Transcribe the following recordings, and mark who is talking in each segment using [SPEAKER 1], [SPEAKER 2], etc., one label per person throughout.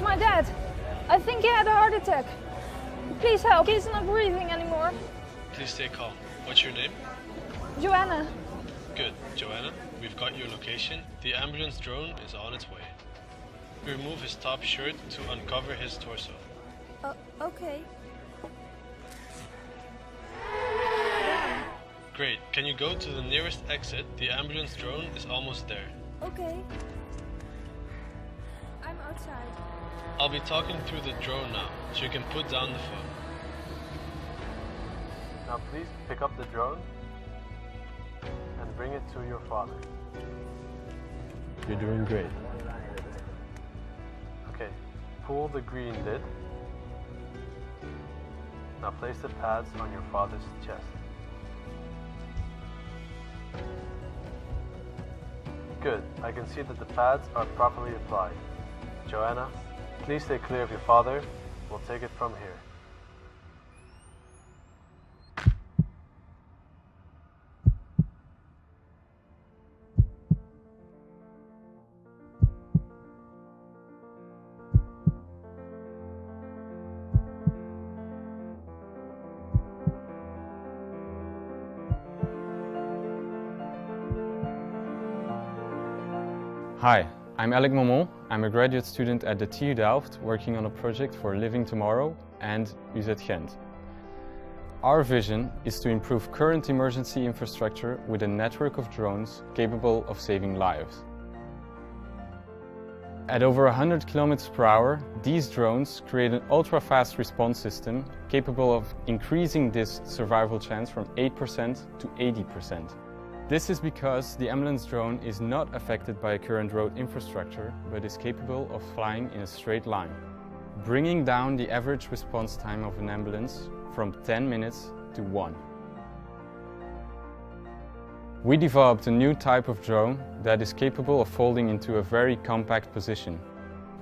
[SPEAKER 1] It's my dad. I think he had a heart attack. Please help. He's not breathing anymore.
[SPEAKER 2] Please stay calm. What's your name?
[SPEAKER 1] Joanna.
[SPEAKER 2] Good, Joanna. We've got your location. The ambulance drone is on its way. Remove his top shirt to uncover his torso.
[SPEAKER 3] Okay.
[SPEAKER 2] Great. Can you go to the nearest exit? The ambulance drone is almost there.
[SPEAKER 3] Okay. I'm outside.
[SPEAKER 2] I'll be talking through the drone now, so you can put down the phone. Now please pick up the drone and bring it to your father. You're doing great. Okay, pull the green lid. Now place the pads on your father's chest. Good, I can see that the pads are properly applied. Joanna, please stay clear of your father. We'll take it from here.
[SPEAKER 4] Hi, I'm Alec Momon. I'm a graduate student at the TU Delft working on a project for Living Tomorrow and UZ Gent. Our vision is to improve current emergency infrastructure with a network of drones capable of saving lives. At over 100 km per hour, these drones create an ultra-fast response system capable of increasing this survival chance from 8% to 80%. This is because the ambulance drone is not affected by current road infrastructure, but is capable of flying in a straight line, bringing down the average response time of an ambulance from 10 minutes to 1. We developed a new type of drone that is capable of folding into a very compact position.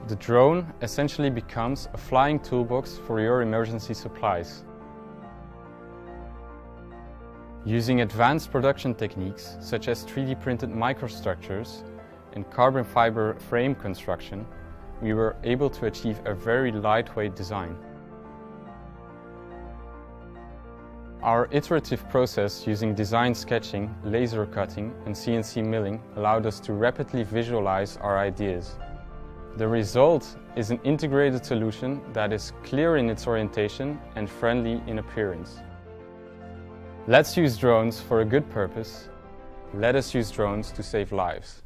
[SPEAKER 4] The drone essentially becomes a flying toolbox for your emergency supplies. Using advanced production techniques such as 3D printed microstructures and carbon fiber frame construction, we were able to achieve a very lightweight design. Our iterative process using design sketching, laser cutting and CNC milling allowed us to rapidly visualize our ideas. The result is an integrated solution that is clear in its orientation and friendly in appearance. Let's use drones for a good purpose. Let us use drones to save lives.